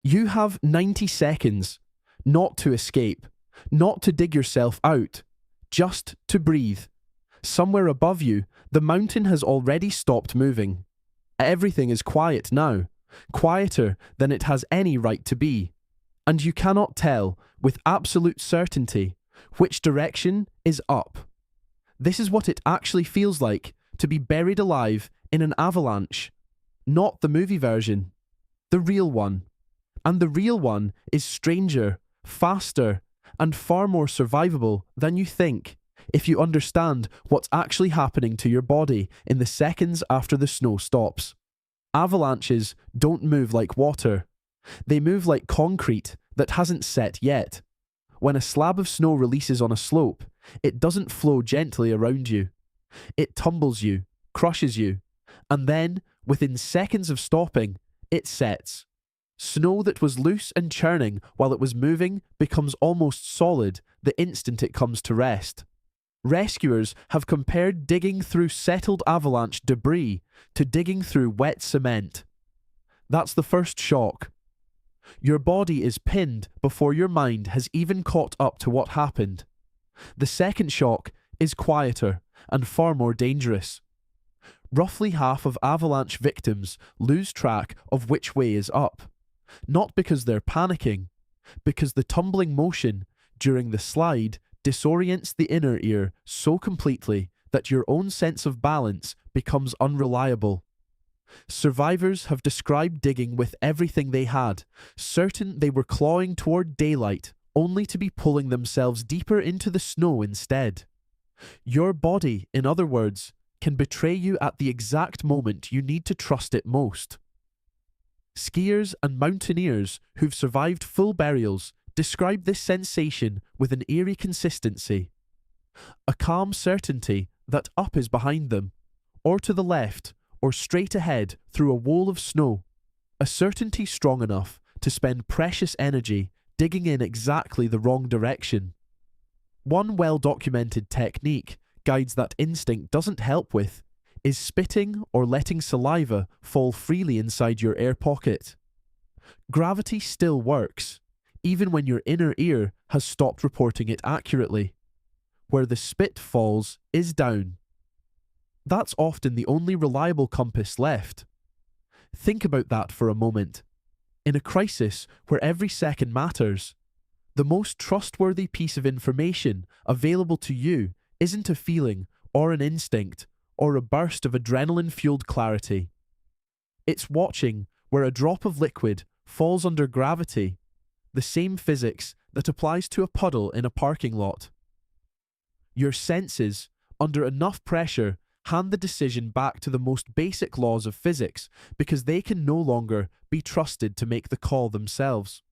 You have 90 seconds, not to escape, not to dig yourself out, just to breathe. Somewhere above you, the mountain has already stopped moving. Everything is quiet now, quieter than it has any right to be, and you cannot tell, with absolute certainty, which direction is up. This is what it actually feels like to be buried alive in an avalanche. Not the movie version, the real one. And the real one is stranger, faster, and far more survivable than you think if you understand what's actually happening to your body in the seconds after the snow stops. Avalanches don't move like water. They move like concrete that hasn't set yet. When a slab of snow releases on a slope, it doesn't flow gently around you. It tumbles you, crushes you, and then, within seconds of stopping, it sets. Snow that was loose and churning while it was moving becomes almost solid the instant it comes to rest. Rescuers have compared digging through settled avalanche debris to digging through wet cement. That's the first shock. Your body is pinned before your mind has even caught up to what happened. The second shock is quieter and far more dangerous. Roughly half of avalanche victims lose track of which way is up. Not because they're panicking, because the tumbling motion during the slide disorients the inner ear so completely that your own sense of balance becomes unreliable. Survivors have described digging with everything they had, certain they were clawing toward daylight, only to be pulling themselves deeper into the snow instead. Your body, in other words, can betray you at the exact moment you need to trust it most. Skiers and mountaineers who've survived full burials describe this sensation with an eerie consistency. A calm certainty that up is behind them, or to the left, or straight ahead through a wall of snow. A certainty strong enough to spend precious energy digging in exactly the wrong direction. One well-documented technique guides that instinct doesn't help with is spitting or letting saliva fall freely inside your air pocket. Gravity still works, even when your inner ear has stopped reporting it accurately. Where the spit falls is down. That's often the only reliable compass left. Think about that for a moment. In a crisis where every second matters, the most trustworthy piece of information available to you isn't a feeling or an instinct or a burst of adrenaline-fueled clarity. It's watching where a drop of liquid falls under gravity, the same physics that applies to a puddle in a parking lot. Your senses, under enough pressure, hand the decision back to the most basic laws of physics because they can no longer be trusted to make the call themselves.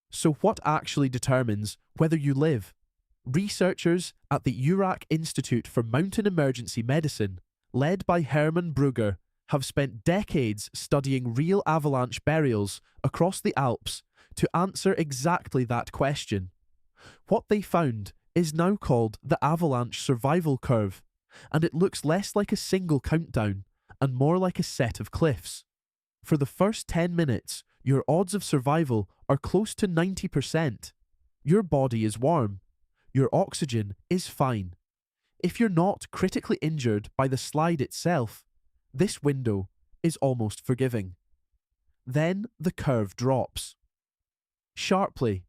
So what actually determines whether you live? Researchers at the URAC Institute for Mountain Emergency Medicine, led by Hermann Brugger, have spent decades studying real avalanche burials across the Alps to answer exactly that question. What they found is now called the avalanche survival curve, and it looks less like a single countdown and more like a set of cliffs. For the first 10 minutes, your odds of survival are close to 90%. Your body is warm. Your oxygen is fine. If you're not critically injured by the slide itself, this window is almost forgiving. Then the curve drops. Sharply.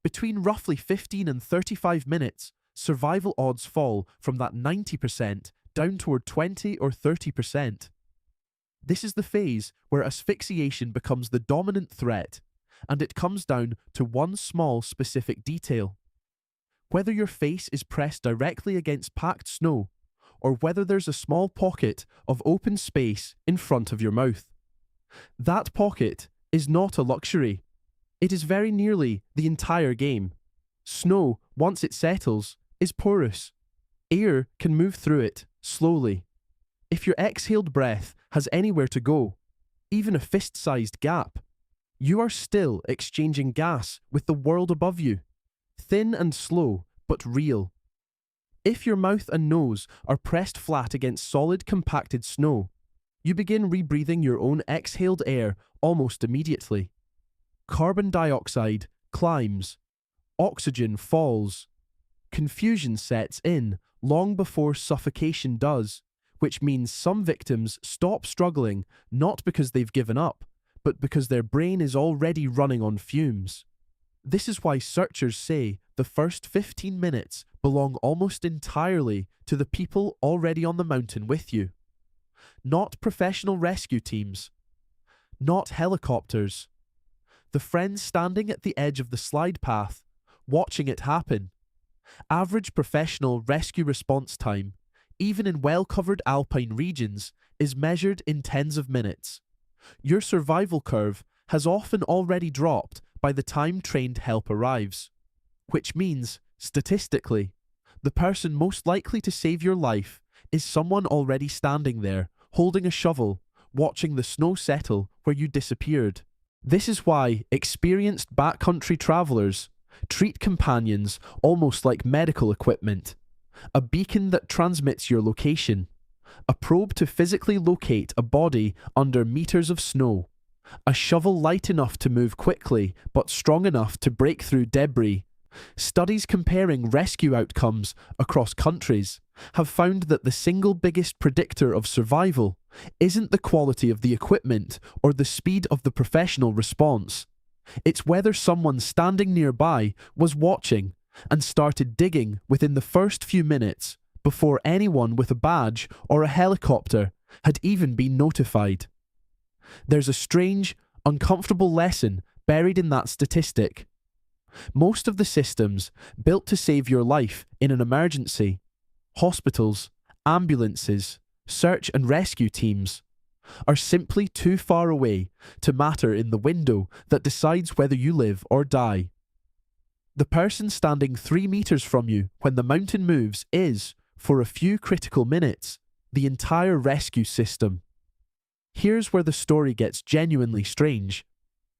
Between roughly 15 and 35 minutes, survival odds fall from that 90% down toward 20 or 30%. This is the phase where asphyxiation becomes the dominant threat, and it comes down to one small specific detail. Whether your face is pressed directly against packed snow, or whether there's a small pocket of open space in front of your mouth. That pocket is not a luxury. It is very nearly the entire game. Snow, once it settles, is porous. Air can move through it, slowly. If your exhaled breath has anywhere to go, even a fist-sized gap, you are still exchanging gas with the world above you. Thin and slow, but real. If your mouth and nose are pressed flat against solid, compacted snow, you begin rebreathing your own exhaled air almost immediately. Carbon dioxide climbs, oxygen falls. Confusion sets in long before suffocation does, which means some victims stop struggling not because they've given up, but because their brain is already running on fumes. This is why searchers say the first 15 minutes belong almost entirely to the people already on the mountain with you. Not professional rescue teams, not helicopters. The friends standing at the edge of the slide path, watching it happen. Average professional rescue response time, even in well-covered alpine regions, is measured in tens of minutes. Your survival curve has often already dropped by the time trained help arrives, which means, statistically, the person most likely to save your life is someone already standing there, holding a shovel, watching the snow settle where you disappeared. This is why experienced backcountry travelers treat companions almost like medical equipment. A beacon that transmits your location, a probe to physically locate a body under meters of snow, a shovel light enough to move quickly but strong enough to break through debris. Studies comparing rescue outcomes across countries have found that the single biggest predictor of survival isn't the quality of the equipment or the speed of the professional response. It's whether someone standing nearby was watching and started digging within the first few minutes before anyone with a badge or a helicopter had even been notified. There's a strange, uncomfortable lesson buried in that statistic. Most of the systems built to save your life in an emergency, hospitals, ambulances, search and rescue teams, are simply too far away to matter in the window that decides whether you live or die. The person standing 3 meters from you when the mountain moves is, for a few critical minutes, the entire rescue system. Here's where the story gets genuinely strange.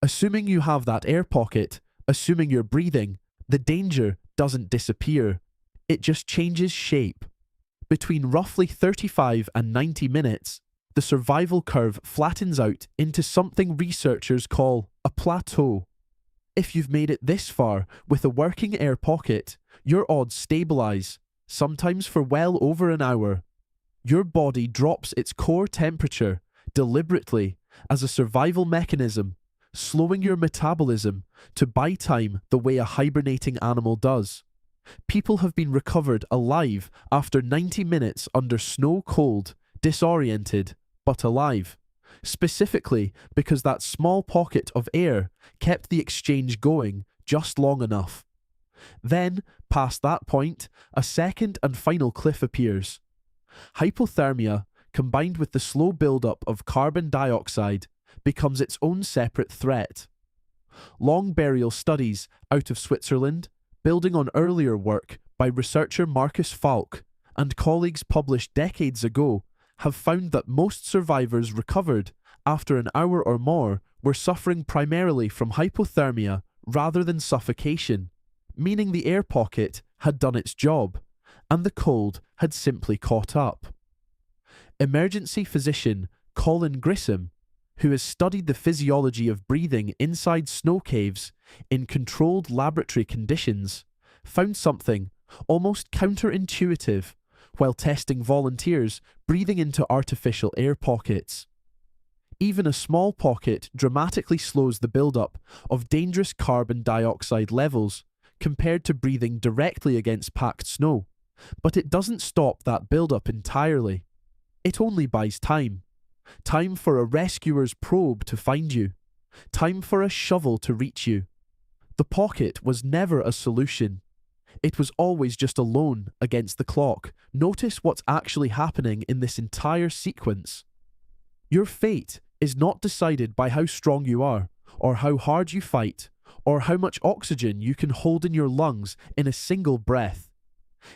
Assuming you have that air pocket, assuming you're breathing, the danger doesn't disappear. It just changes shape. Between roughly 35 and 90 minutes, the survival curve flattens out into something researchers call a plateau. If you've made it this far with a working air pocket, your odds stabilize, sometimes for well over an hour. Your body drops its core temperature deliberately as a survival mechanism, slowing your metabolism to buy time the way a hibernating animal does. People have been recovered alive after 90 minutes under snow cold, disoriented, but alive, specifically because that small pocket of air kept the exchange going just long enough. Then, past that point, a second and final cliff appears. Hypothermia, combined with the slow buildup of carbon dioxide, becomes its own separate threat. Long burial studies out of Switzerland, building on earlier work by researcher Marcus Falk and colleagues published decades ago, have found that most survivors recovered after an hour or more were suffering primarily from hypothermia rather than suffocation, meaning the air pocket had done its job, and the cold had simply caught up. Emergency physician Colin Grissom, who has studied the physiology of breathing inside snow caves in controlled laboratory conditions, found something almost counterintuitive while testing volunteers breathing into artificial air pockets. Even a small pocket dramatically slows the buildup of dangerous carbon dioxide levels compared to breathing directly against packed snow, but it doesn't stop that buildup entirely. It only buys time. Time for a rescuer's probe to find you. Time for a shovel to reach you. The pocket was never a solution. It was always just a loan against the clock. Notice what's actually happening in this entire sequence. Your fate is not decided by how strong you are, or how hard you fight, or how much oxygen you can hold in your lungs in a single breath.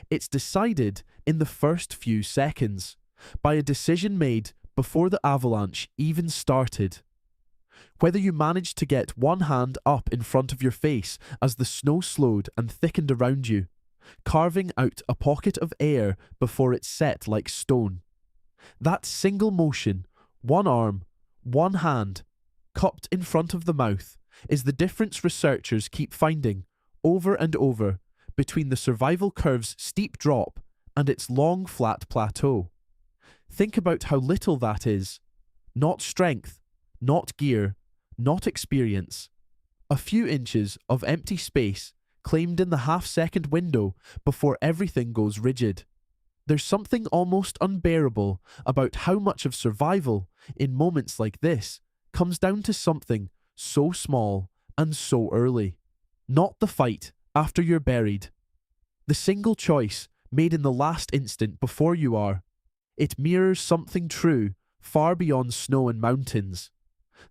It's decided in the first few seconds, by a decision made before the avalanche even started. Whether you managed to get one hand up in front of your face as the snow slowed and thickened around you, carving out a pocket of air before it set like stone. That single motion, one arm, one hand, cupped in front of the mouth, is the difference researchers keep finding, over and over, between the survival curve's steep drop and its long flat plateau. Think about how little that is. Not strength, not gear, not experience. A few inches of empty space claimed in the half-second window before everything goes rigid. There's something almost unbearable about how much of survival, in moments like this, comes down to something so small and so early. Not the fight after you're buried. The single choice made in the last instant before you are. It mirrors something true far beyond snow and mountains.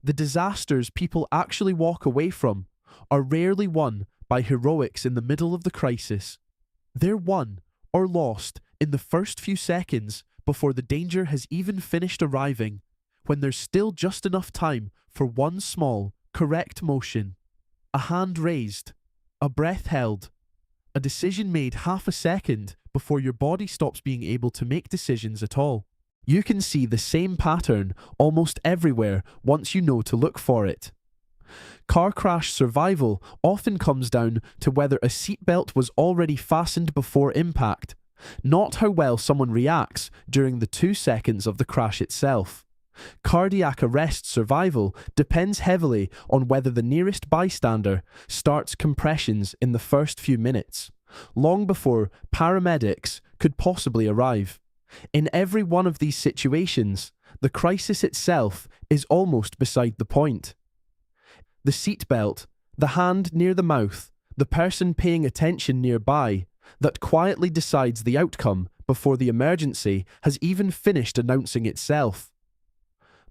The disasters people actually walk away from are rarely won by heroics in the middle of the crisis. They're won or lost in the first few seconds before the danger has even finished arriving, when there's still just enough time for one small, correct motion. A hand raised, a breath held, a decision made half a second before your body stops being able to make decisions at all. You can see the same pattern almost everywhere once you know to look for it. Car crash survival often comes down to whether a seatbelt was already fastened before impact, not how well someone reacts during the 2 seconds of the crash itself. Cardiac arrest survival depends heavily on whether the nearest bystander starts compressions in the first few minutes, long before paramedics could possibly arrive. In every one of these situations, the crisis itself is almost beside the point. The seatbelt, the hand near the mouth, the person paying attention nearby, that quietly decides the outcome before the emergency has even finished announcing itself.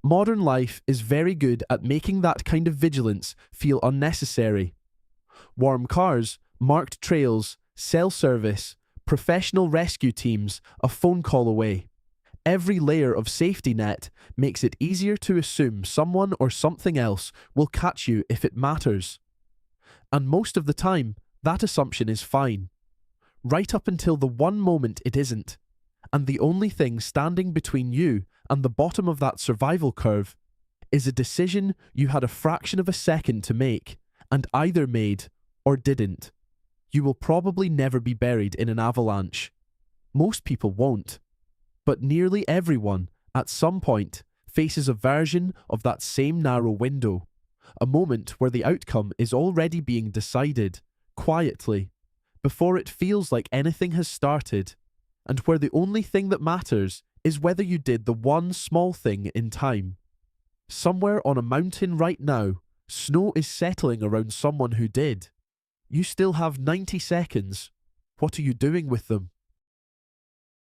Modern life is very good at making that kind of vigilance feel unnecessary. Warm cars, marked trails, cell service, professional rescue teams a phone call away. Every layer of safety net makes it easier to assume someone or something else will catch you if it matters. And most of the time, that assumption is fine. Right up until the one moment it isn't. And the only thing standing between you and the bottom of that survival curve is a decision you had a fraction of a second to make, and either made or didn't. You will probably never be buried in an avalanche. Most people won't. But nearly everyone, at some point, faces a version of that same narrow window. A moment where the outcome is already being decided, quietly, before it feels like anything has started, and where the only thing that matters is whether you did the one small thing in time. Somewhere on a mountain right now, snow is settling around someone who did. You still have 90 seconds. What are you doing with them?